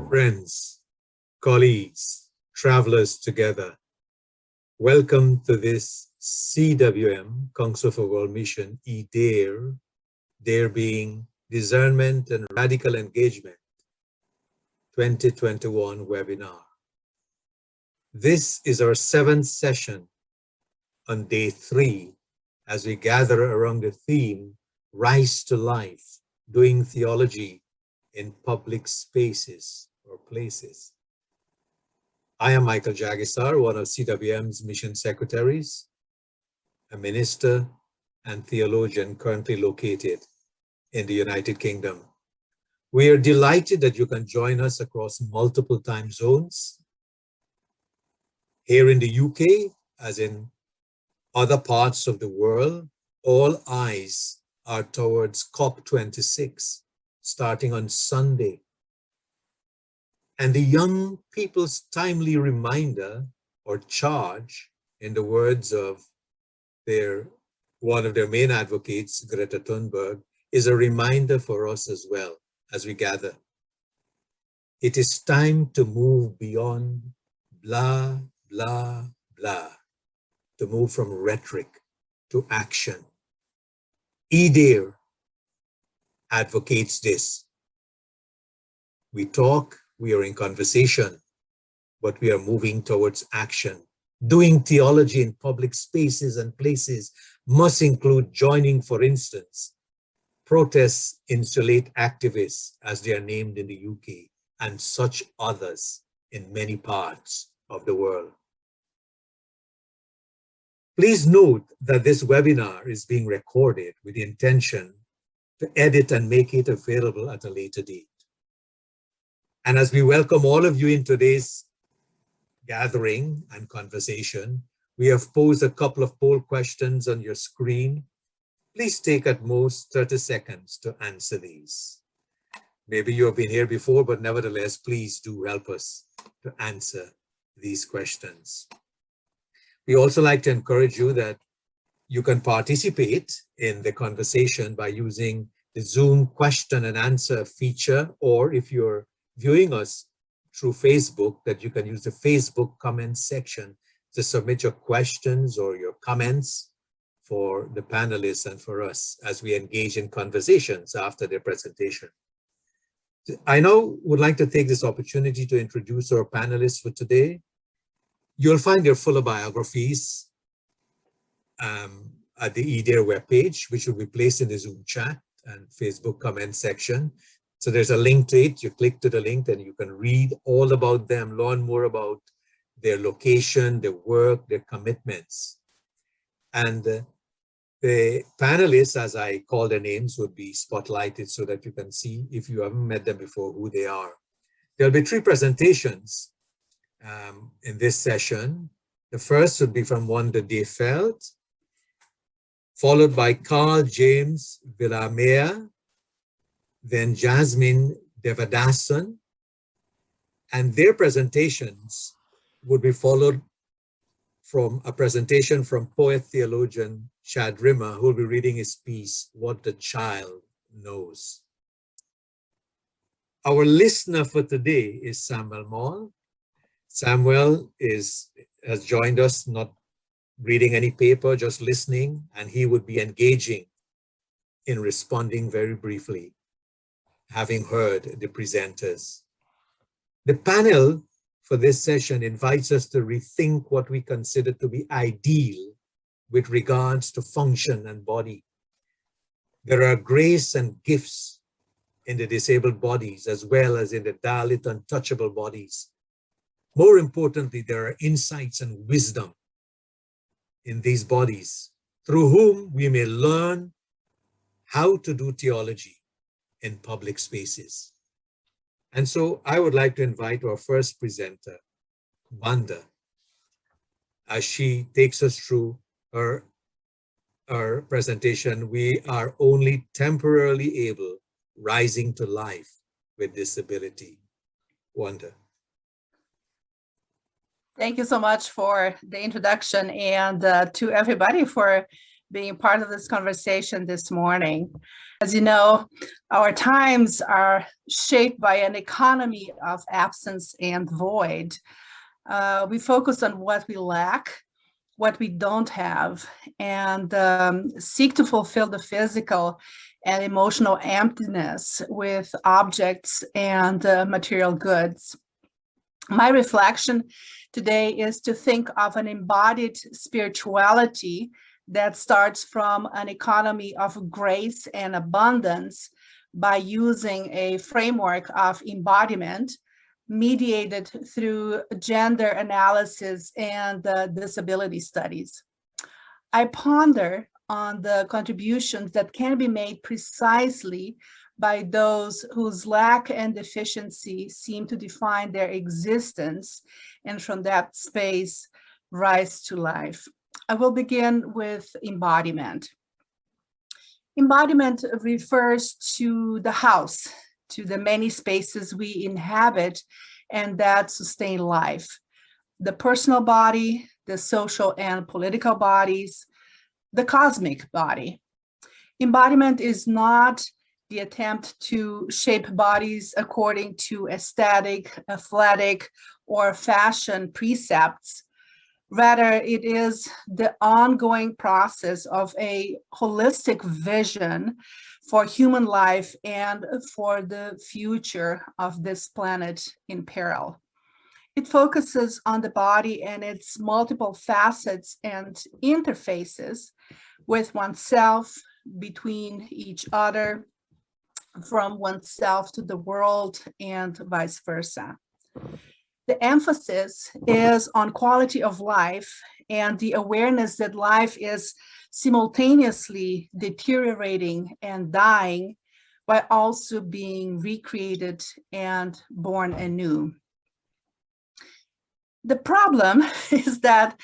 Friends, colleagues, travelers together, welcome to this CWM, Council for World Mission, eDARE, DARE being Discernment and Radical Engagement 2021 webinar. This is our 7th session on day 3 as we gather around the theme, Rise to Life, doing theology in public spaces or places. I am Michael Jagisar, one of CWM's mission secretaries, a minister and theologian currently located in the United Kingdom. We are delighted that you can join us across multiple time zones. Here in the UK, as in other parts of the world, all eyes are towards COP26, starting on Sunday. And the young people's timely reminder or charge, in the words of one of their main advocates, Greta Thunberg, is a reminder for us as well as we gather. It is time to move beyond blah, blah, blah, to move from rhetoric to action. eDARE advocates this. We talk, we are in conversation, but we are moving towards action. Doing theology in public spaces and places must include joining, for instance, protest insulate activists, as they are named in the UK, and such others in many parts of the world. Please note that this webinar is being recorded with the intention to edit and make it available at a later date. And as we welcome all of you in today's gathering and conversation, we have posed a couple of poll questions on your screen. Please take at most 30 seconds to answer these. Maybe you have been here before, but nevertheless, please do help us to answer these questions. We also like to encourage you that you can participate in the conversation by using the Zoom question and answer feature, or if you're viewing us through Facebook, that you can use the Facebook comments section to submit your questions or your comments for the panelists and for us as we engage in conversations after their presentation. I now would like to take this opportunity to introduce our panelists for today. You'll find their fuller biographies at the eDARE webpage, which will be placed in the Zoom chat and Facebook comment section. So there's a link to it. You click to the link and you can read all about them, learn more about their location, their work, their commitments. And the panelists, as I call their names, would be spotlighted so that you can see, if you haven't met them before, who they are. There'll be 3 presentations in this session. The first would be from Wanda Deifelt, followed by Karl James Villarmea, then Jasmine Devadason, and their presentations would be followed from a presentation from poet theologian Chad Rimmer, who will be reading his piece, What the Child Knows. Our listener for today is Samuel Moll. Samuel has joined us, not reading any paper, just listening, and he would be engaging in responding very briefly, having heard the presenters. The panel for this session invites us to rethink what we consider to be ideal with regards to function and body. There are grace and gifts in the disabled bodies as well as in the Dalit untouchable bodies. More importantly, there are insights and wisdom in these bodies through whom we may learn how to do theology in public spaces. And so I would like to invite our first presenter, Wanda, as she takes us through her presentation, We Are Only Temporarily Able, Rising to Life with Disability. Wanda. Thank you so much for the introduction, and to everybody for being part of this conversation this morning. As you know, our times are shaped by an economy of absence and void. We focus on what we lack, what we don't have, and seek to fulfill the physical and emotional emptiness with objects and material goods. My reflection today is to think of an embodied spirituality that starts from an economy of grace and abundance by using a framework of embodiment mediated through gender analysis and disability studies. I ponder on the contributions that can be made precisely by those whose lack and deficiency seem to define their existence, and from that space rise to life. I will begin with embodiment. Embodiment refers to the house, to the many spaces we inhabit and that sustain life. The personal body, the social and political bodies, the cosmic body. Embodiment is not the attempt to shape bodies according to aesthetic, athletic, or fashion precepts. Rather, it is the ongoing process of a holistic vision for human life and for the future of this planet in peril. It focuses on the body and its multiple facets and interfaces with oneself, between each other, from oneself to the world, and vice versa. The emphasis is on quality of life and the awareness that life is simultaneously deteriorating and dying while also being recreated and born anew. The problem is that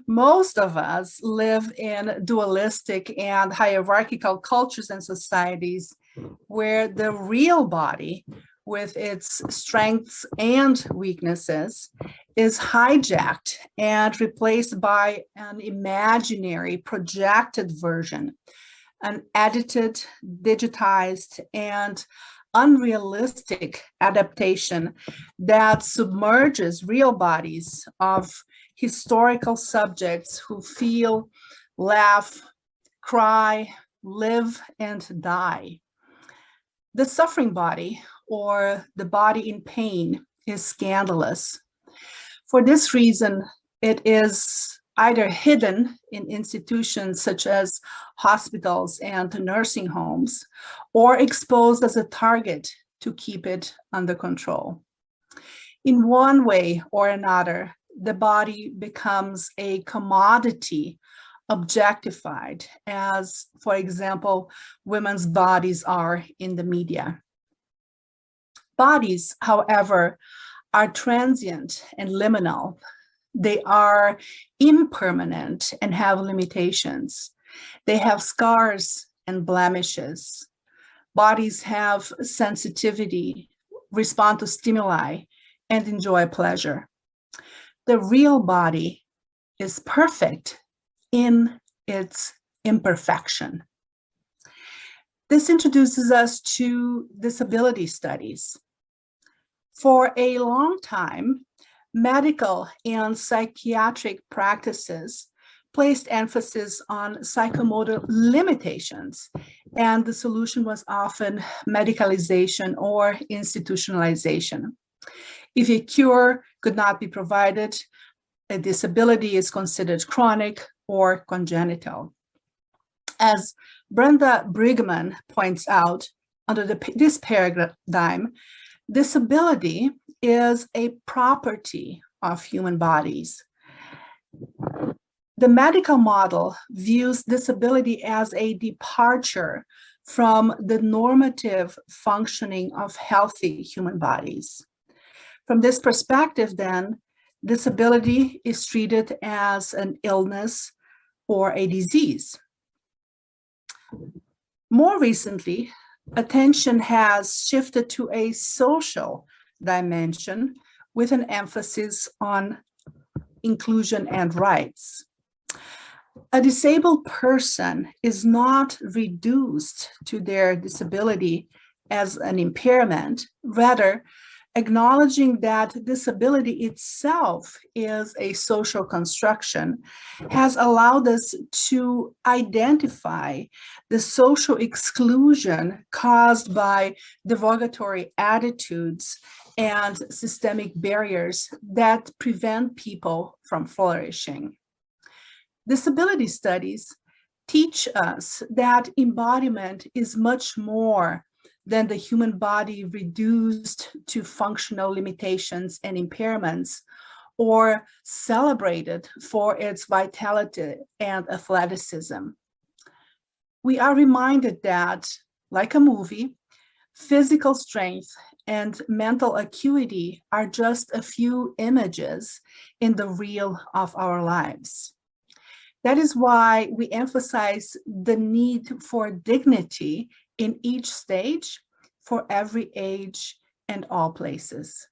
most of us live in dualistic and hierarchical cultures and societies where the real body, with its strengths and weaknesses, is hijacked and replaced by an imaginary projected version, an edited, digitized, and unrealistic adaptation that submerges real bodies of historical subjects who feel, laugh, cry, live, and die. The suffering body, or the body in pain, is scandalous. For this reason, it is either hidden in institutions such as hospitals and nursing homes, or exposed as a target to keep it under control. In one way or another, the body becomes a commodity, objectified, as, for example, women's bodies are in the media. Bodies, however, are transient and liminal. They are impermanent and have limitations. They have scars and blemishes. Bodies have sensitivity, respond to stimuli, and enjoy pleasure. The real body is perfect in its imperfection. This introduces us to disability studies. For a long time, medical and psychiatric practices placed emphasis on psychomotor limitations, and the solution was often medicalization or institutionalization. If a cure could not be provided, a disability is considered chronic or congenital. As Brenda Brigman points out, under this paradigm, disability is a property of human bodies. The medical model views disability as a departure from the normative functioning of healthy human bodies. From this perspective, then, disability is treated as an illness or a disease. More recently, attention has shifted to a social dimension with an emphasis on inclusion and rights. a disabled person is not reduced to their disability as an impairment. Rather, acknowledging that disability itself is a social construction has allowed us to identify the social exclusion caused by derogatory attitudes and systemic barriers that prevent people from flourishing. Disability studies teach us that embodiment is much more than the human body reduced to functional limitations and impairments, or celebrated for its vitality and athleticism. We are reminded that, like a movie, physical strength and mental acuity are just a few images in the reel of our lives. That is why we emphasize the need for dignity in each stage, for every age and all places.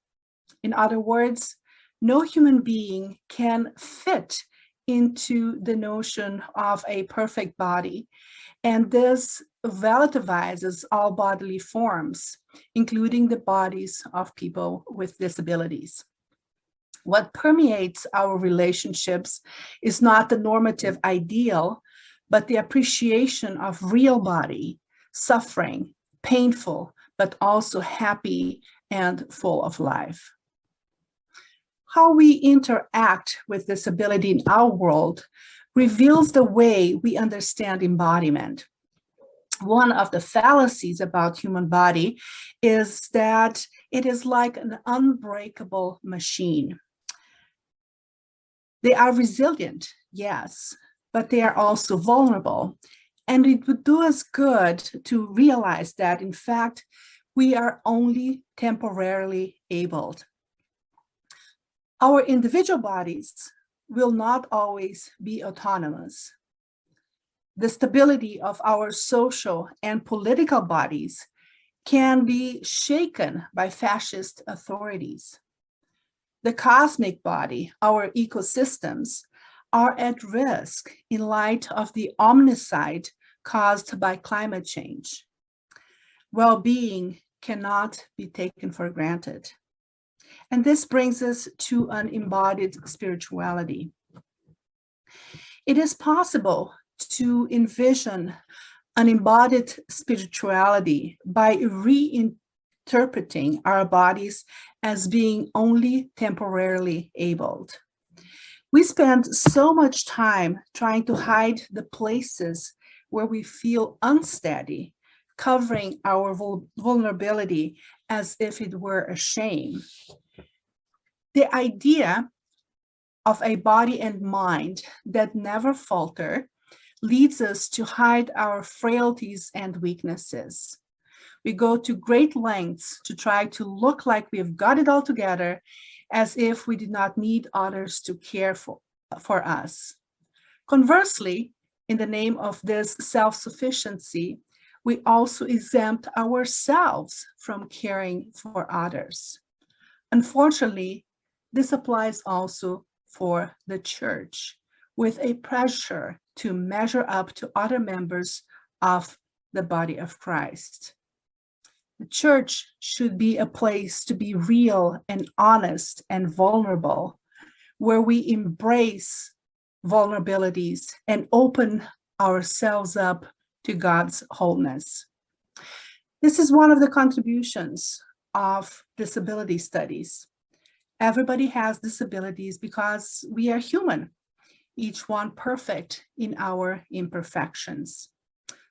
In other words, no human being can fit into the notion of a perfect body, and this relativizes all bodily forms, including the bodies of people with disabilities. What permeates our relationships is not the normative ideal, but the appreciation of real body, suffering, painful, but also happy and full of life. How we interact with disability in our world reveals the way we understand embodiment. One of the fallacies about human body is that it is like an unbreakable machine. They are resilient, yes, but they are also vulnerable. And it would do us good to realize that, in fact, we are only temporarily abled. Our individual bodies will not always be autonomous. The stability of our social and political bodies can be shaken by fascist authorities. The cosmic body, our ecosystems, are at risk in light of the omnicide caused by climate change. Well-being cannot be taken for granted. And this brings us to an embodied spirituality. It is possible to envision an embodied spirituality by reinterpreting our bodies as being only temporarily abled. We spend so much time trying to hide the places where we feel unsteady, covering our vulnerability as if it were a shame. The idea of a body and mind that never falter leads us to hide our frailties and weaknesses. We go to great lengths to try to look like we've got it all together, as if we did not need others to care for us. Conversely, in the name of this self-sufficiency, we also exempt ourselves from caring for others. Unfortunately, this applies also for the church, with a pressure to measure up to other members of the body of Christ. The church should be a place to be real and honest and vulnerable, where we embrace vulnerabilities and open ourselves up to God's wholeness. This is one of the contributions of disability studies. Everybody has disabilities because we are human, each one perfect in our imperfections.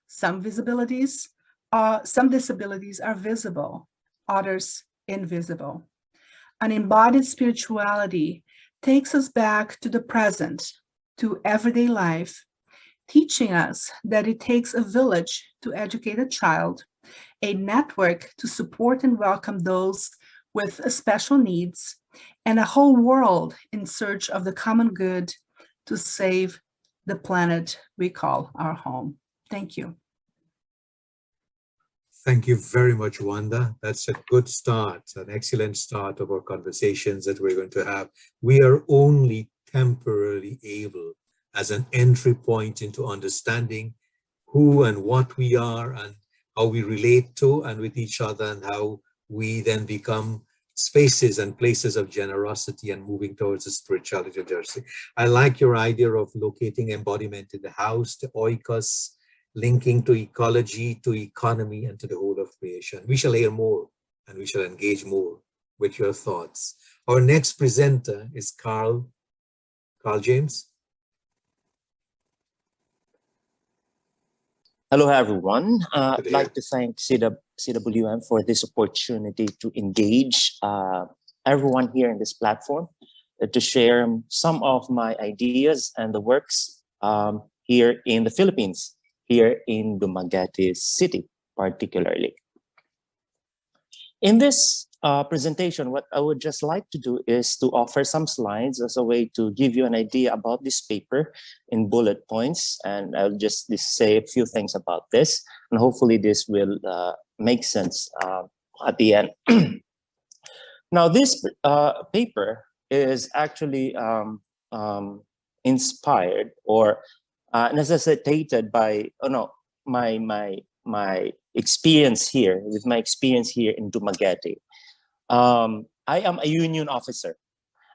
Some disabilities are visible, others invisible. An embodied spirituality takes us back to the present, to everyday life, teaching us that it takes a village to educate a child, a network to support and welcome those with special needs, and a whole world in search of the common good to save the planet we call our home. Thank you. Thank you very much, Wanda. That's a good start, an excellent start of our conversations that we're going to have. We are only temporarily able, as an entry point into understanding who and what we are and how we relate to and with each other, and how we then become spaces and places of generosity and moving towards the spirituality of generosity. I like your idea of locating embodiment in the house, the oikos, linking to ecology, to economy, and to the whole of creation. We shall hear more and we shall engage more with your thoughts. Our next presenter is Karl. Karl James. Hello, everyone. I'd like to thank CWM for this opportunity to engage everyone here in this platform to share some of my ideas and the works here in the Philippines, here in Dumaguete City, particularly. In this presentation, what I would just like to do is to offer some slides as a way to give you an idea about this paper in bullet points. And I'll just say a few things about this. And hopefully this will make sense at the end. Now, this paper is actually inspired or necessitated by my experience here, with my experience here in Dumaguete. I am a union officer.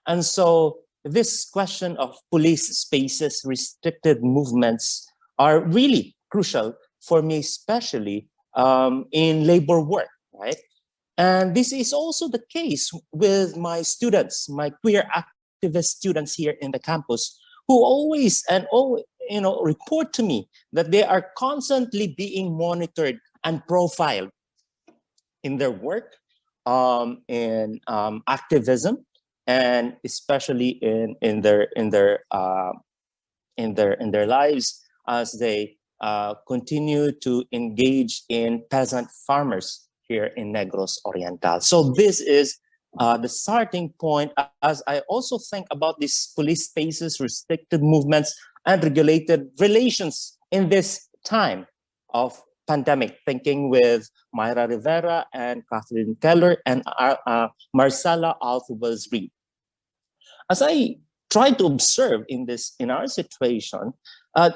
And so this question of police spaces, restricted movements are really crucial for me, especially in labor work, right? And this is also the case with my students, my queer activist students here in the campus, who always report to me that they are constantly being monitored and profiled in their work, in activism, and especially in their lives as they continue to engage in peasant farmers here in Negros Oriental. So this is the starting point as I also think about these police spaces, restricted movements, and regulated relations in this time of pandemic, thinking with Myra Rivera and Catherine Keller and Marcela Althubas-Reed. As I try to observe in our situation,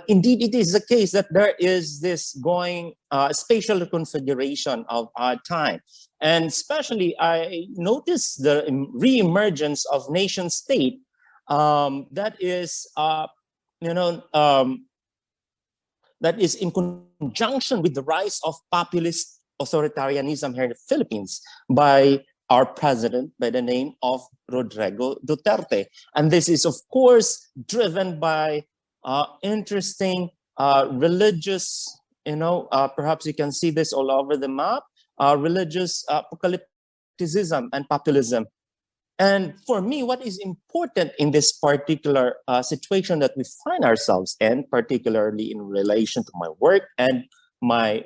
indeed it is the case that there is this going spatial reconfiguration of our time. And especially I notice the re-emergence of nation state that is that is in conjunction with the rise of populist authoritarianism here in the Philippines by our president by the name of Rodrigo Duterte. And this is, of course, driven by interesting religious, perhaps you can see this all over the map, religious apocalypticism and populism. And for me, what is important in this particular situation that we find ourselves in, particularly in relation to my work and my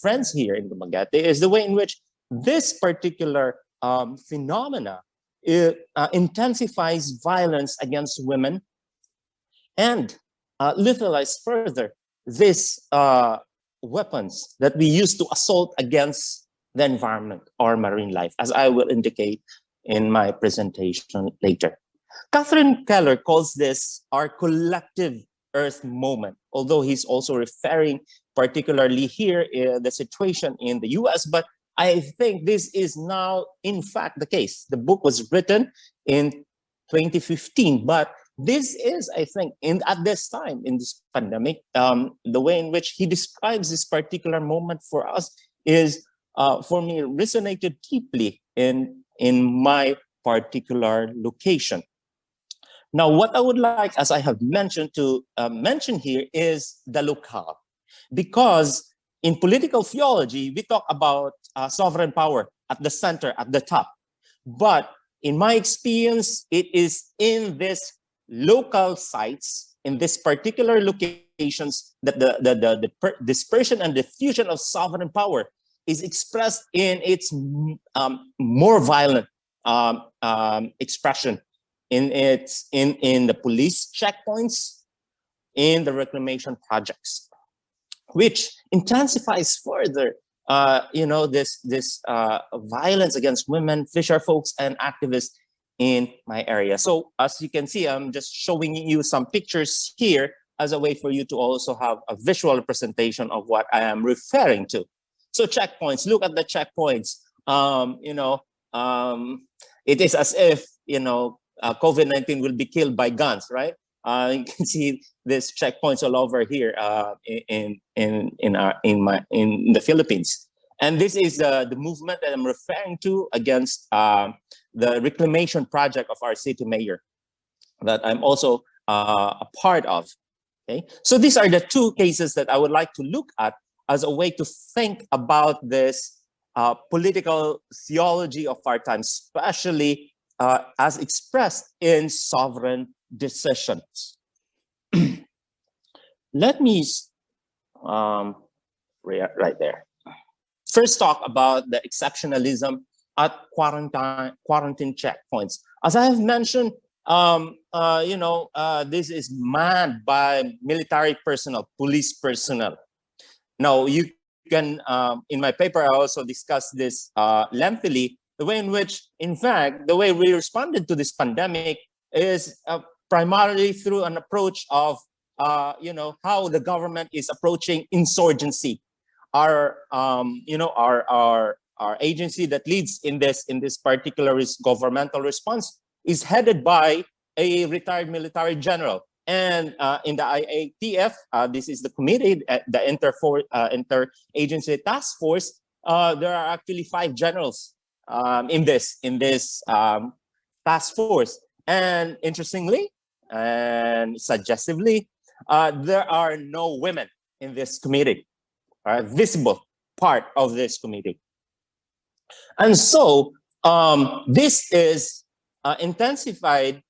friends here in Dumaguete, is the way in which this particular phenomena intensifies violence against women and lethalize further these weapons that we use to assault against the environment or marine life, as I will indicate in my presentation later. Catherine Keller calls this our collective Earth moment, although he's also referring particularly here in the situation in the US, but I think this is now, in fact, the case. The book was written in 2015, but this is, I think, at this time, in this pandemic, the way in which he describes this particular moment for us is, for me, resonated deeply in my particular location. Now, what I would like, as I have mentioned, to mention here is the locale, because in political theology, we talk about sovereign power at the center, at the top. But in my experience, it is in this local sites, in this particular locations, that the dispersion and diffusion of sovereign power is expressed in its more violent expression, in the police checkpoints, in the reclamation projects, which intensifies further this violence against women, fisher folks, and activists in my area. So as you can see, I'm just showing you some pictures here as a way for you to also have a visual representation of what I am referring to. So checkpoints, look at the checkpoints. It is as if, COVID-19 will be killed by guns, right? You can see these checkpoints all over here in the Philippines. And this is the movement that I'm referring to against the reclamation project of our city mayor that I'm also a part of. Okay, so these are the two cases that I would like to look at as a way to think about this political theology of our time, especially as expressed in sovereign decisions. Let me, right there. First talk about the exceptionalism at quarantine checkpoints. As I have mentioned, this is manned by military personnel, police personnel. Now, you can, in my paper, I also discussed this lengthily, the way in which, in fact, the way we responded to this pandemic is primarily through an approach of, how the government is approaching insurgency. Our agency that leads in this particular governmental response is headed by a retired military general. And in the IATF, this is the committee, the interagency task force. There are actually 5 generals in this task force. And interestingly and suggestively, there are no women in this committee, visible part of this committee. And so this is intensified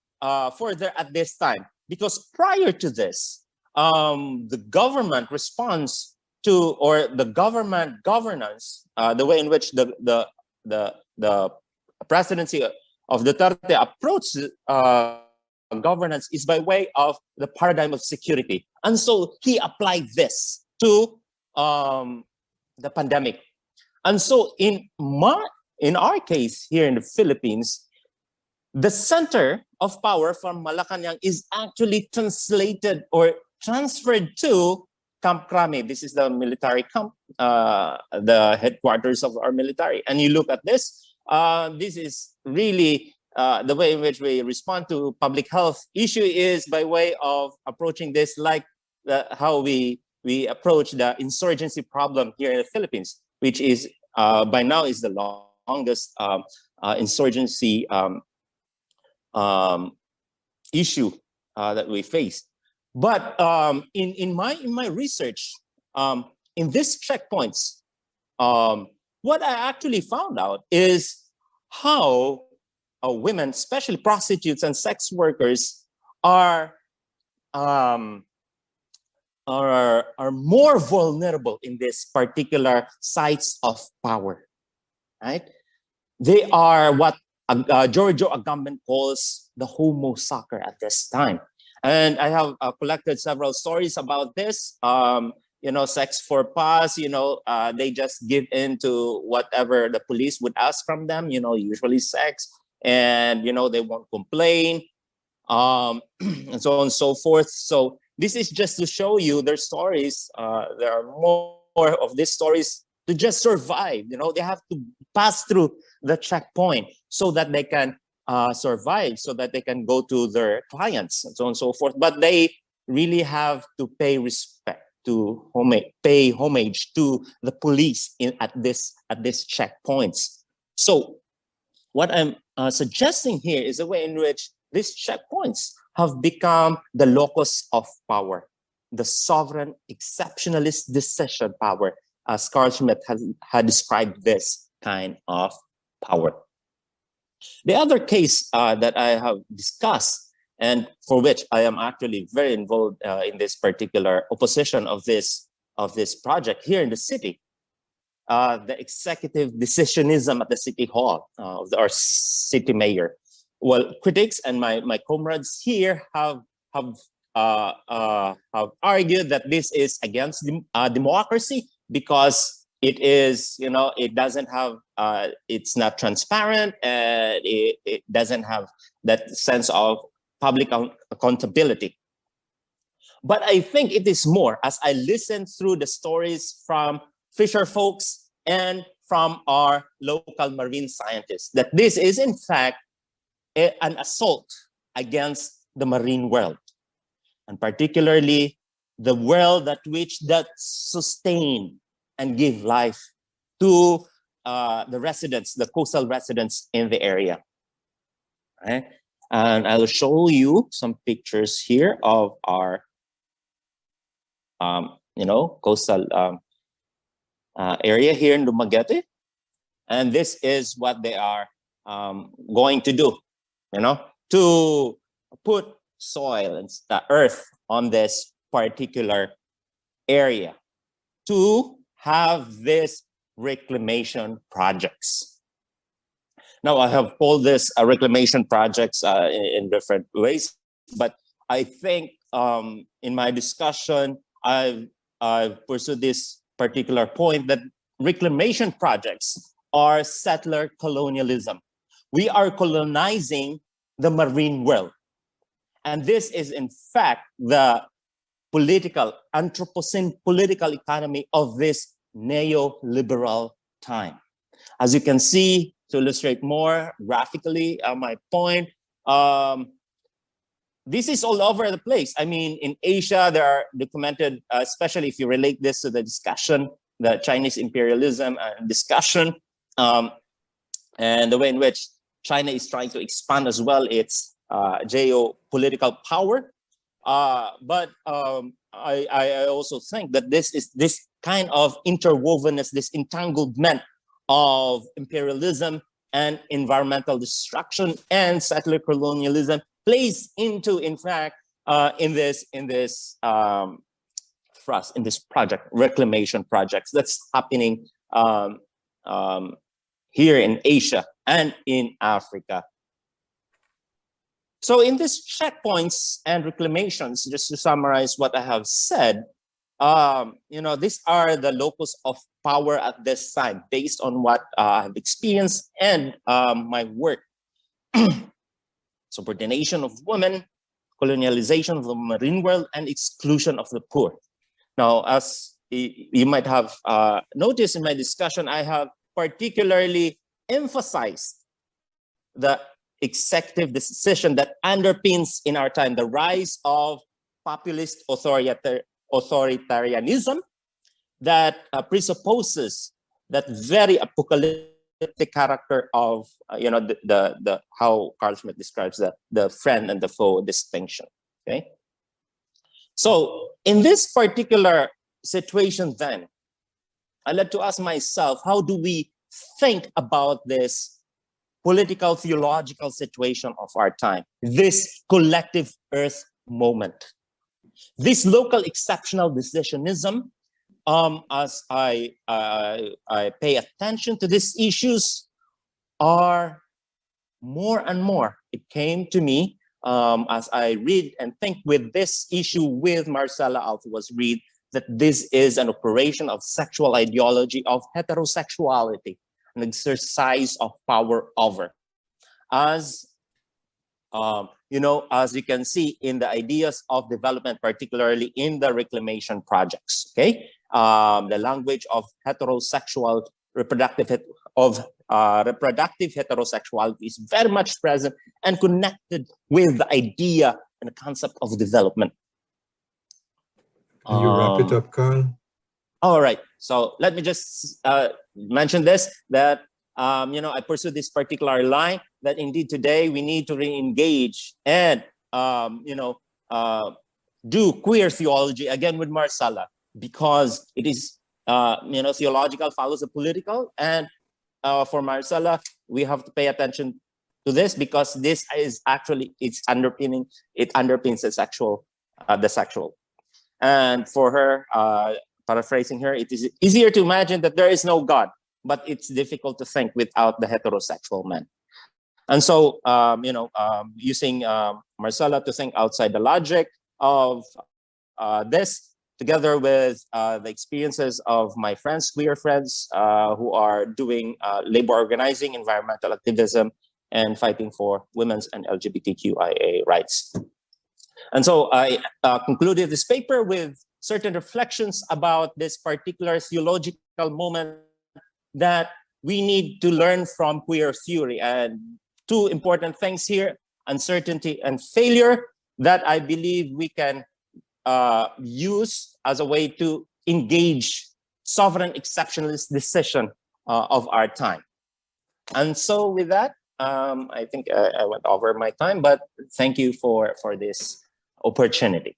further at this time, because prior to this, the government response to, or the government governance, the way in which the presidency of Duterte approached governance is by way of the paradigm of security. And so he applied this to the pandemic. And so in our case here in the Philippines, the center of power from Malacanang is actually translated or transferred to Camp Crame. This is the military camp, the headquarters of our military. And you look at this, this is really the way in which we respond to public health issue is by way of approaching this like how we approach the insurgency problem here in the Philippines, which is by now is the longest insurgency issue that we face. But in my research, in these checkpoints, what I actually found out is how women, especially prostitutes and sex workers, are more vulnerable in this particular sites of power, right? They are what Giorgio Agamben calls the homo sucker at this time. And I have collected several stories about this. Sex for pass, they just give in to whatever the police would ask from them, usually sex, and, they won't complain, and so on and so forth. So this is just to show you their stories. There are more of these stories to just survive. They have to pass through the checkpoint so that they can survive, so that they can go to their clients and so on and so forth. But they really have to pay respect, to pay homage to the police at this checkpoints. So what I'm suggesting here is a way in which these checkpoints have become the locus of power, the sovereign exceptionalist decision power, as Carl Schmitt had described this kind of power. The other case that I have discussed, and for which I am actually very involved in this particular opposition of this project here in the city, the executive decisionism at the city hall of our city mayor. Well, critics and my comrades here have argued that this is against democracy because it is, it doesn't have, it's not transparent, and it doesn't have that sense of public accountability. But I think it is more, as I listen through the stories from fisher folks and from our local marine scientists, that this is in fact an assault against the marine world, and particularly the world that sustain and give life to the residents, the coastal residents in the area. Right? And I'll show you some pictures here of our, coastal area here in Dumaguete. And this is what they are going to do, to put soil and earth on this particular area to have this reclamation projects. Now, I have called this reclamation projects in different ways, but I think in my discussion, I've pursued this particular point that reclamation projects are settler colonialism. We are colonizing the marine world. And this is, in fact, the political, Anthropocene political economy of this neoliberal time. As you can see, to illustrate more graphically my point, this is all over the place. I mean, in Asia, there are documented, especially if you relate this to the discussion, the Chinese imperialism discussion, and the way in which China is trying to expand as well its geopolitical power. But I also think that this kind of interwovenness, this entanglement of imperialism and environmental destruction and settler colonialism plays into, in fact, in this project, reclamation projects that's happening here in Asia and in Africa. So in these checkpoints and reclamations, just to summarize what I have said, these are the locus of power at this time, based on what I've experienced and my work. Subordination of women, colonialization of the marine world, and exclusion of the poor. Now, as you might have noticed in my discussion, I have particularly emphasized the executive decision that underpins in our time the rise of populist authoritarianism that presupposes that very apocalyptic character of the how Carl Schmitt describes the friend and the foe distinction. Okay, so in this particular situation, then I like to ask myself, how do we think about this political, theological situation of our time, this collective earth moment, this local exceptional decisionism? As I pay attention to these issues, are more and more. It came to me as I read and think with this issue with Marcella Altua's read, that this is an operation of sexual ideology of heterosexuality, an exercise of power over. As as you can see in the ideas of development, particularly in the reclamation projects, okay? The language of heterosexual reproductive heterosexuality is very much present and connected with the idea and the concept of development. Can you wrap it up, Karl? All right. So let me just mention this, that I pursue this particular line, that indeed today we need to re-engage and do queer theology again with Marcella, because it is theological follows the political, and for Marcella we have to pay attention to this, because this is actually it underpins the sexual. And for her, paraphrasing her, it is easier to imagine that there is no God, but it's difficult to think without the heterosexual man. And so, using Marcella to think outside the logic of this, together with the experiences of my friends, queer friends, who are doing labor organizing, environmental activism, and fighting for women's and LGBTQIA rights. And so I concluded this paper with certain reflections about this particular theological moment that we need to learn from queer theory. And two important things here, uncertainty and failure, that I believe we can use as a way to engage sovereign exceptionalist decision of our time. And so with that, I think I went over my time, but thank you for this opportunity.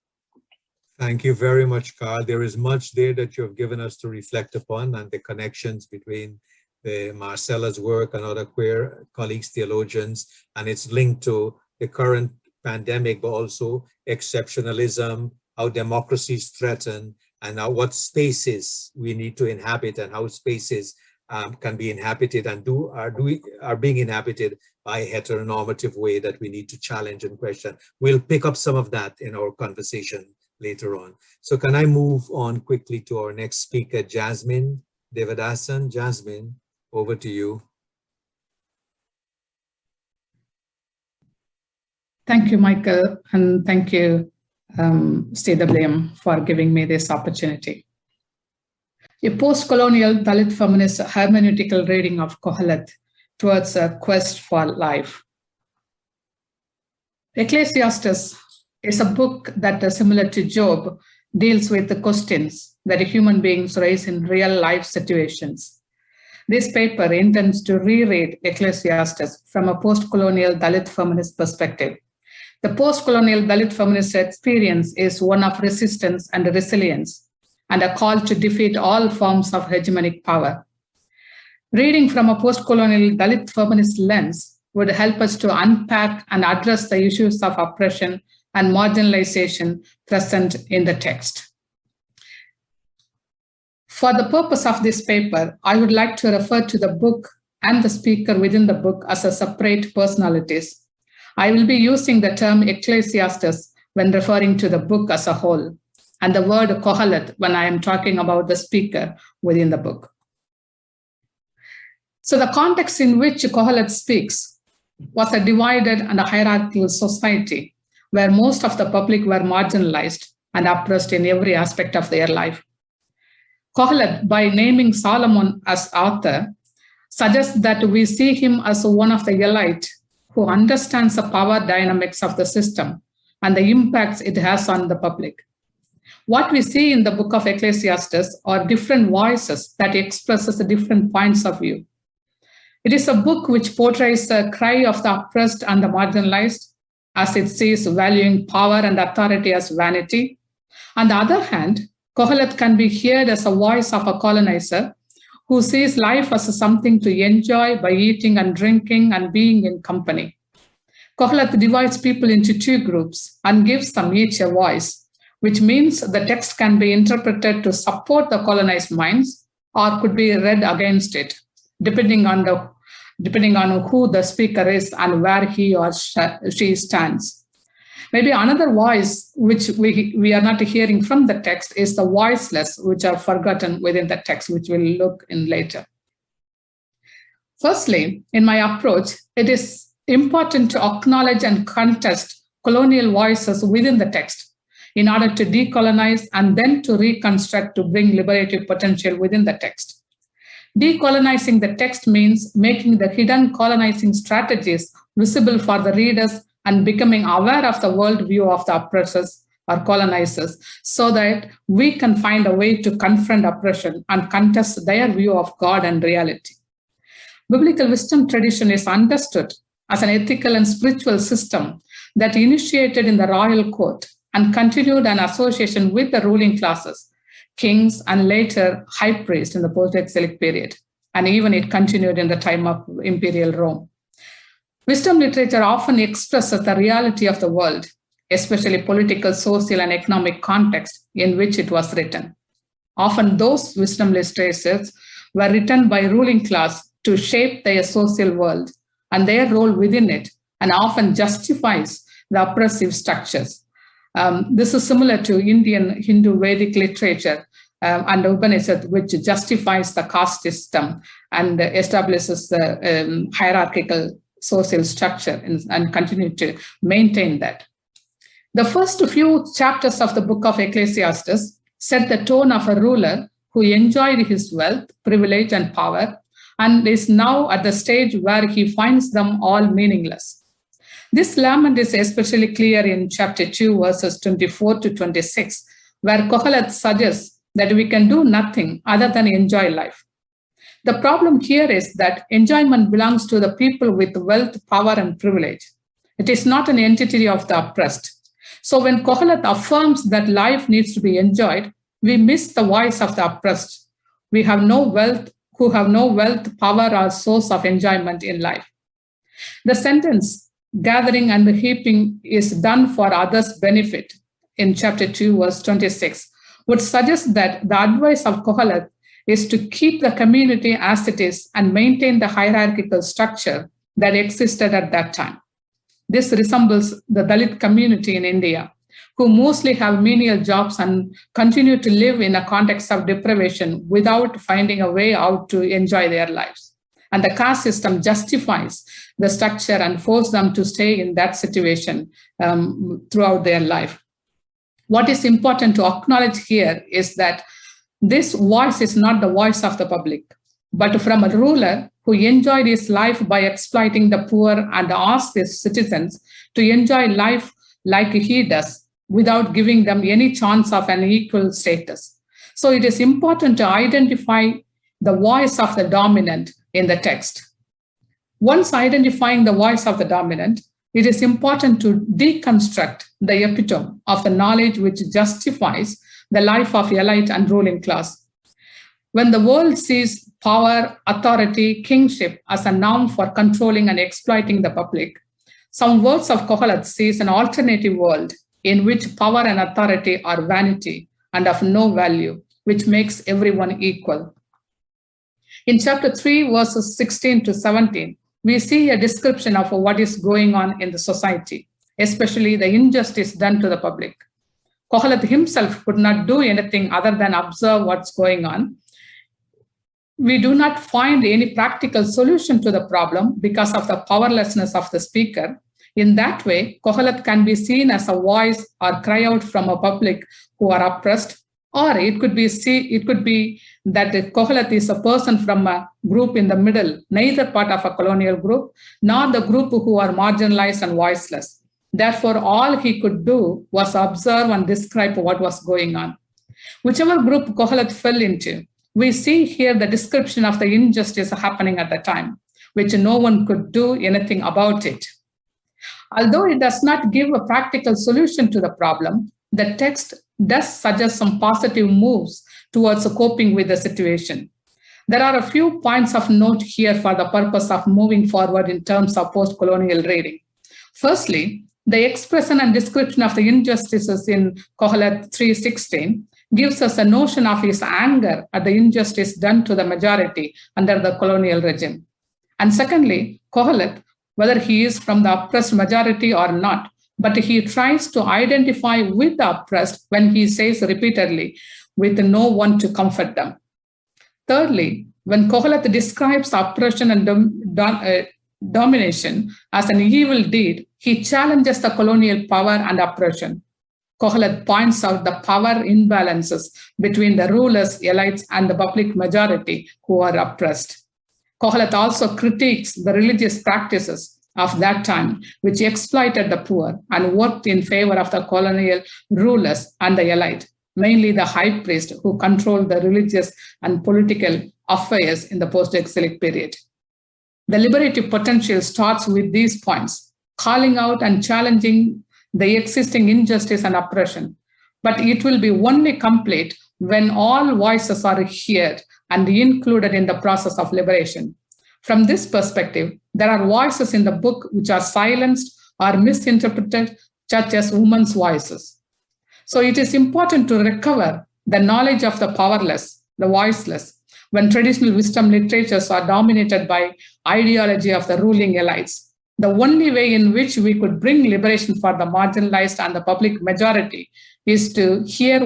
Thank you very much, Karl. There is much there that you have given us to reflect upon, and the connections between Marcella's work and other queer colleagues, theologians, and it's linked to the current pandemic, but also exceptionalism, how democracy is threatened, and what spaces we need to inhabit, and how spaces can be inhabited and are being inhabited by a heteronormative way that we need to challenge and question. We'll pick up some of that in our conversation later on. So can I move on quickly to our next speaker, Jasmine Devadason? Jasmine, over to you. Thank you, Michael, and thank you, CWM, for giving me this opportunity. A post-colonial Dalit feminist hermeneutical reading of Qoheleth towards a quest for life. Ecclesiastes is a book that, similar to Job, deals with the questions that human beings raise in real life situations. This paper intends to reread Ecclesiastes from a post-colonial Dalit feminist perspective. The post-colonial Dalit feminist experience is one of resistance and resilience, and a call to defeat all forms of hegemonic power. Reading from a post-colonial Dalit feminist lens would help us to unpack and address the issues of oppression and marginalization present in the text. For the purpose of this paper, I would like to refer to the book and the speaker within the book as a separate personalities. I will be using the term Ecclesiastes when referring to the book as a whole, and the word Qoheleth when I am talking about the speaker within the book. So the context in which Qoheleth speaks was a divided and a hierarchical society where most of the public were marginalized and oppressed in every aspect of their life. Qoheleth, by naming Solomon as author, suggests that we see him as one of the elite who understands the power dynamics of the system and the impacts it has on the public. What we see in the book of Ecclesiastes are different voices that expresses the different points of view. It is a book which portrays the cry of the oppressed and the marginalized, as it sees valuing power and authority as vanity. On the other hand, Qoheleth can be heard as a voice of a colonizer who sees life as something to enjoy by eating and drinking and being in company. Qoheleth divides people into two groups and gives them each a voice, which means the text can be interpreted to support the colonized minds or could be read against it, depending on who the speaker is and where he or she stands. Maybe another voice which we are not hearing from the text is the voiceless, which are forgotten within the text, which we'll look in later. Firstly, in my approach, it is important to acknowledge and contest colonial voices within the text in order to decolonize and then to reconstruct to bring liberative potential within the text. Decolonizing the text means making the hidden colonizing strategies visible for the readers and becoming aware of the worldview of the oppressors or colonizers so that we can find a way to confront oppression and contest their view of God and reality. Biblical wisdom tradition is understood as an ethical and spiritual system that initiated in the royal court and continued an association with the ruling classes, kings, and later high priest in the post-exilic period. And even it continued in the time of imperial Rome. Wisdom literature often expresses the reality of the world, especially political, social, and economic context in which it was written. Often those wisdom literatures were written by ruling class to shape their social world and their role within it, and often justifies the oppressive structures. This is similar to Indian Hindu Vedic literature and Upanishad, which justifies the caste system and establishes the hierarchical social structure and continue to maintain that. The first few chapters of the book of Ecclesiastes set the tone of a ruler who enjoyed his wealth, privilege, and power, and is now at the stage where he finds them all meaningless. This lament is especially clear in chapter 2, verses 24 to 26, where Qoheleth suggests that we can do nothing other than enjoy life. The problem here is that enjoyment belongs to the people with wealth, power, and privilege. It is not an entity of the oppressed. So when Qoheleth affirms that life needs to be enjoyed, we miss the voice of the oppressed. We have no wealth, who have no wealth, power, or source of enjoyment in life. The sentence, gathering and heaping is done for others' benefit, in chapter 2, verse 26, would suggest that the advice of Qoheleth is to keep the community as it is and maintain the hierarchical structure that existed at that time. This resembles the Dalit community in India, who mostly have menial jobs and continue to live in a context of deprivation without finding a way out to enjoy their lives. And the caste system justifies the structure and forces them to stay in that situation throughout their life. What is important to acknowledge here is that this voice is not the voice of the public, but from a ruler who enjoyed his life by exploiting the poor and asked his citizens to enjoy life like he does, without giving them any chance of an equal status. So it is important to identify the voice of the dominant in the text. Once identifying the voice of the dominant, it is important to deconstruct the epitome of the knowledge which justifies the life of elite and ruling class. When the world sees power, authority, kingship as a norm for controlling and exploiting the public, some words of Qoheleth sees an alternative world in which power and authority are vanity and of no value, which makes everyone equal. In chapter 3, verses 16 to 17, we see a description of what is going on in the society, especially the injustice done to the public. Qoheleth himself could not do anything other than observe what's going on. We do not find any practical solution to the problem because of the powerlessness of the speaker. In that way, Qoheleth can be seen as a voice or cry out from a public who are oppressed, or it could be that Qoheleth is a person from a group in the middle, neither part of a colonial group, nor the group who are marginalized and voiceless. Therefore, all he could do was observe and describe what was going on. Whichever group Qoheleth fell into, we see here the description of the injustice happening at the time, which no one could do anything about it. Although it does not give a practical solution to the problem, the text does suggest some positive moves towards coping with the situation. There are a few points of note here for the purpose of moving forward in terms of post-colonial reading. Firstly, the expression and description of the injustices in Qoheleth 3:16 gives us a notion of his anger at the injustice done to the majority under the colonial regime. And secondly, Qoheleth, whether he is from the oppressed majority or not, but he tries to identify with the oppressed when he says repeatedly, with no one to comfort them. Thirdly, when Qoheleth describes oppression and domination as an evil deed, he challenges the colonial power and oppression. Qoheleth points out the power imbalances between the rulers, elites, and the public majority who are oppressed. Qoheleth also critiques the religious practices of that time, which exploited the poor and worked in favor of the colonial rulers and the elite, mainly the high priest who controlled the religious and political affairs in the post-exilic period. The liberative potential starts with these points, calling out and challenging the existing injustice and oppression, but it will be only complete when all voices are heard and included in the process of liberation. From this perspective, there are voices in the book which are silenced or misinterpreted, such as women's voices. So it is important to recover the knowledge of the powerless, the voiceless, when traditional wisdom literatures are dominated by ideology of the ruling elites. The only way in which we could bring liberation for the marginalized and the public majority is to hear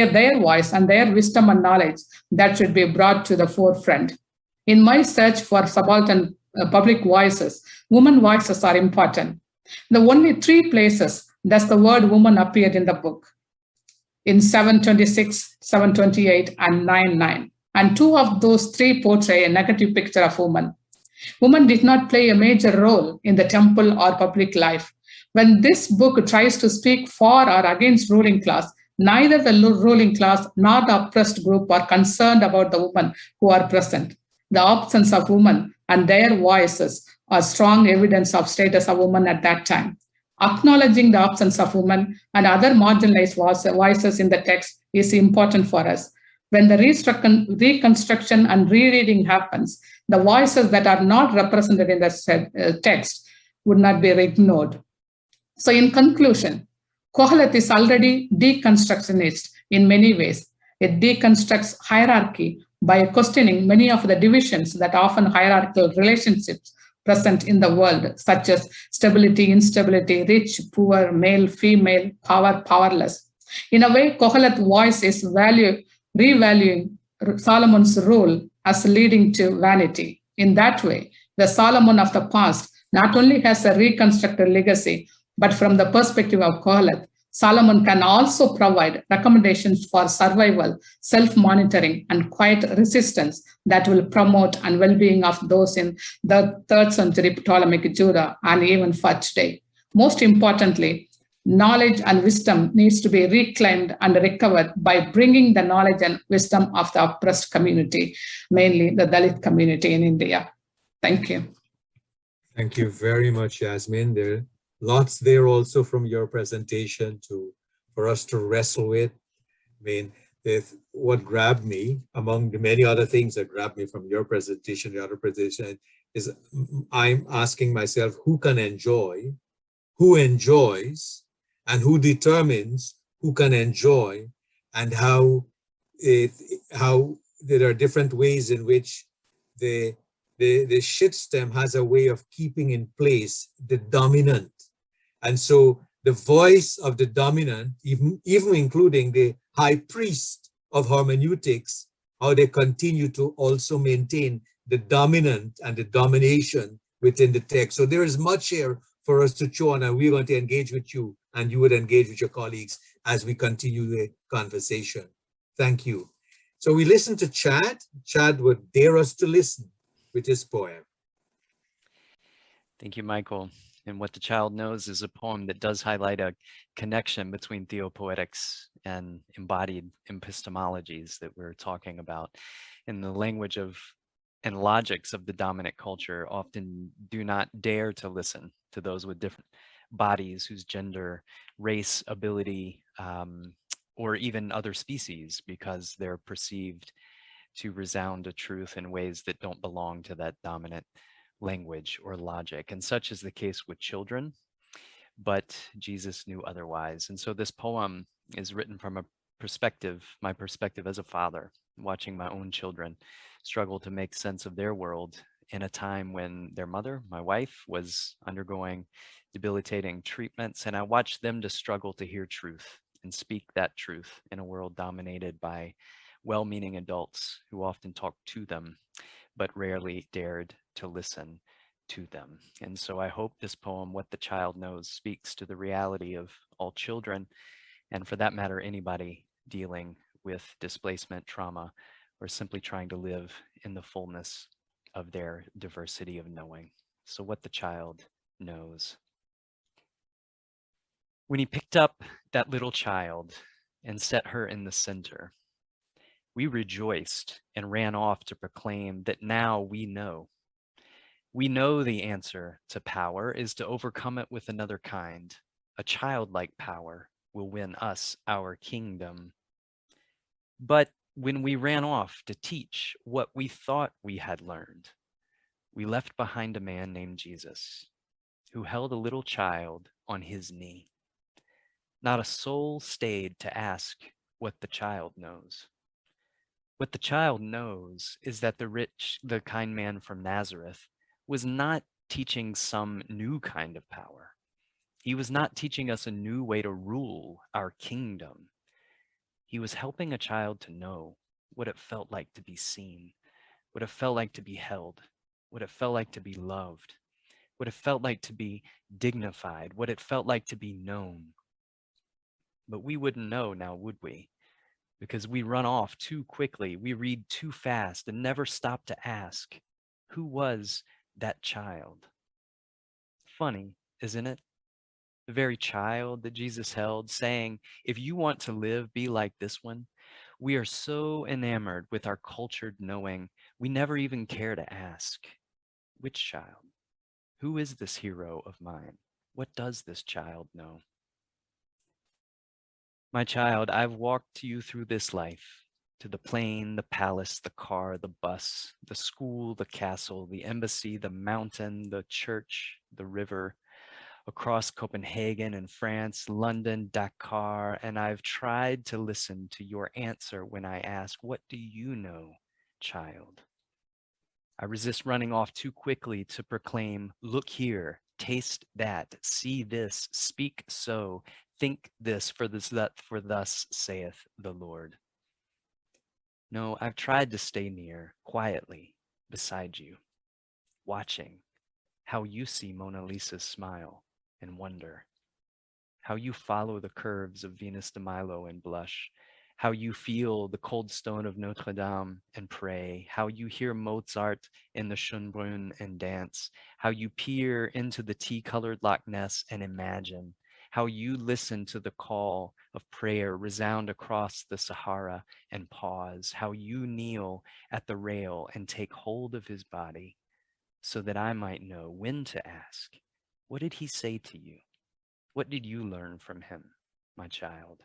their voice and their wisdom and knowledge that should be brought to the forefront. In my search for subaltern public voices, women voices are important. The only 3 places does the word woman appeared in the book, in 726, 728, and 99. And 2 of those 3 portray a negative picture of woman. Women did not play a major role in the temple or public life. When this book tries to speak for or against ruling class, neither the ruling class nor the oppressed group are concerned about the women who are present. The absence of women and their voices are strong evidence of status of women at that time. Acknowledging the absence of women and other marginalized voices in the text is important for us. When the reconstruction and rereading happens, the voices that are not represented in the text would not be ignored. So in conclusion, Qoheleth is already deconstructionist in many ways. It deconstructs hierarchy by questioning many of the divisions that often hierarchical relationships present in the world, such as stability, instability, rich, poor, male, female, power, powerless. In a way, Qoheleth's voice is revaluing Solomon's role as leading to vanity. In that way, the Solomon of the past not only has a reconstructed legacy, but from the perspective of Qoheleth, Solomon can also provide recommendations for survival, self-monitoring, and quiet resistance that will promote and well-being of those in the 3rd century Ptolemaic Judah and even for today. Most importantly, knowledge and wisdom needs to be reclaimed and recovered by bringing the knowledge and wisdom of the oppressed community, mainly the Dalit community in India. Thank you. Thank you very much, Jasmine. There are lots there also from your presentation for us to wrestle with. I mean, what grabbed me, among the many other things that grabbed me from your presentation, the other presentation, is I'm asking myself, who can enjoy, who enjoys, and who determines who can enjoy, and how there are different ways in which the shit stem has a way of keeping in place the dominant. And so the voice of the dominant, even including the high priest of hermeneutics, how they continue to also maintain the dominant and the domination within the text. So there is much here for us to chew on, and we're going to engage with you, and you would engage with your colleagues as we continue the conversation. Thank you. So we listen to Chad. Chad would dare us to listen with his poem. Thank you, Michael. And What the Child Knows is a poem that does highlight a connection between theopoetics and embodied epistemologies that we're talking about. In the language of and logics of the dominant culture often do not dare to listen to those with different bodies whose gender, race, ability, or even other species, because they're perceived to resound a truth in ways that don't belong to that dominant language or logic. And such is the case with children, but Jesus knew otherwise. And so this poem is written from a perspective, my perspective as a father, watching my own children struggle to make sense of their world in a time when their mother, my wife, was undergoing debilitating treatments. And I watched them to struggle to hear truth and speak that truth in a world dominated by well-meaning adults who often talked to them, but rarely dared to listen to them. And so I hope this poem, What the Child Knows, speaks to the reality of all children, and for that matter, anybody dealing with displacement, trauma, or simply trying to live in the fullness of their diversity of knowing. So What the Child Knows. When he picked up that little child and set her in the center, we rejoiced and ran off to proclaim that now we know. We know the answer to power is to overcome it with another kind. A childlike power will win us our kingdom. But when we ran off to teach what we thought we had learned, we left behind a man named Jesus, who held a little child on his knee. Not a soul stayed to ask what the child knows. What the child knows is that the rich, the kind man from Nazareth was not teaching some new kind of power. He was not teaching us a new way to rule our kingdom. He was helping a child to know what it felt like to be seen, what it felt like to be held, what it felt like to be loved, what it felt like to be dignified, what it felt like to be known. But we wouldn't know now, would we? Because we run off too quickly, we read too fast and never stop to ask, who was that child? Funny, isn't it? The very child that Jesus held, saying, if you want to live, be like this one. We are so enamored with our cultured knowing, we never even care to ask, which child? Who is this hero of mine? What does this child know? My child, I've walked you through this life, to the plane, the palace, the car, the bus, the school, the castle, the embassy, the mountain, the church, the river, across Copenhagen and France, London, Dakar, and I've tried to listen to your answer when I ask, what do you know, child? I resist running off too quickly to proclaim, look here, taste that, see this, speak so, think this, for thus saith the Lord. No, I've tried to stay near, quietly, beside you, watching how you see Mona Lisa's smile and wonder, how you follow the curves of Venus de Milo and blush, how you feel the cold stone of Notre Dame and pray, how you hear Mozart in the Schönbrunn and dance, how you peer into the tea-colored Loch Ness and imagine, how you listen to the call of prayer resound across the Sahara and pause, how you kneel at the rail and take hold of his body, so that I might know when to ask, what did he say to you? What did you learn from him, my child?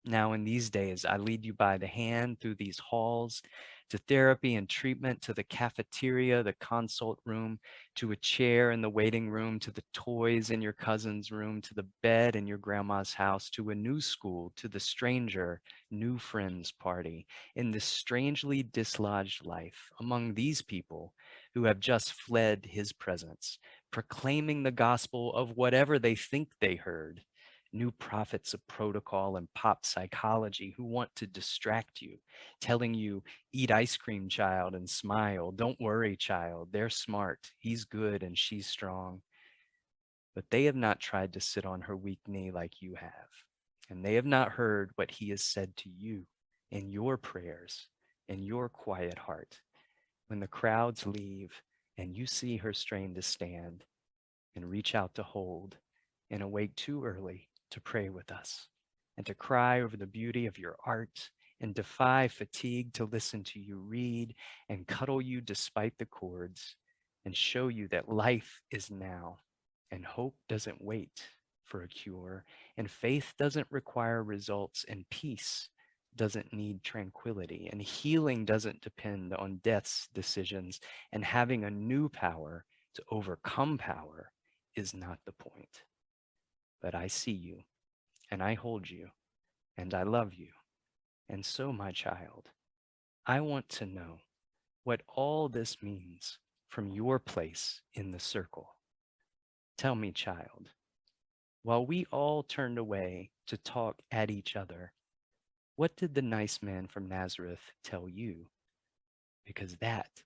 Now in these days, I lead you by the hand through these halls, to therapy and treatment, to the cafeteria, the consult room, to a chair in the waiting room, to the toys in your cousin's room, to the bed in your grandma's house, to a new school, to the stranger, new friends party, in this strangely dislodged life, among these people who have just fled his presence, proclaiming the gospel of whatever they think they heard, new prophets of protocol and pop psychology who want to distract you, telling you, eat ice cream, child, and smile. Don't worry, child. They're smart. He's good and she's strong. But they have not tried to sit on her weak knee like you have. And they have not heard what he has said to you in your prayers, in your quiet heart. When the crowds leave and you see her strain to stand and reach out to hold and awake too early to pray with us and to cry over the beauty of your art and defy fatigue to listen to you read and cuddle you despite the cords and show you that life is now and hope doesn't wait for a cure and faith doesn't require results and peace doesn't need tranquility and healing doesn't depend on death's decisions and having a new power to overcome power is not the point. But I see you, and I hold you, and I love you. And so, my child, I want to know what all this means from your place in the circle. Tell me, child, while we all turned away to talk at each other, what did the nice man from Nazareth tell you? Because that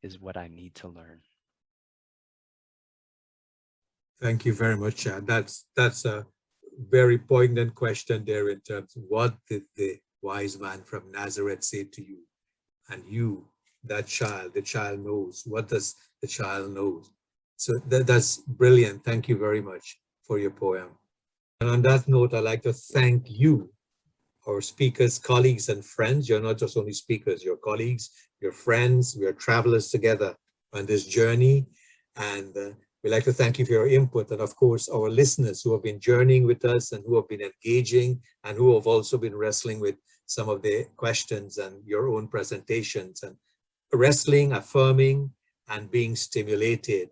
is what I need to learn. Thank you very much, Chad. That's a very poignant question there in terms of what did the wise man from Nazareth say to you? And you, that child, the child knows. What does the child know? So that's brilliant. Thank you very much for your poem. And on that note, I'd like to thank you, our speakers, colleagues, and friends. You're not just only speakers, you're colleagues, you're friends, we are travelers together on this journey. And we'd like to thank you for your input, and of course, our listeners who have been journeying with us and who have been engaging and who have also been wrestling with some of the questions and your own presentations and wrestling, affirming, and being stimulated.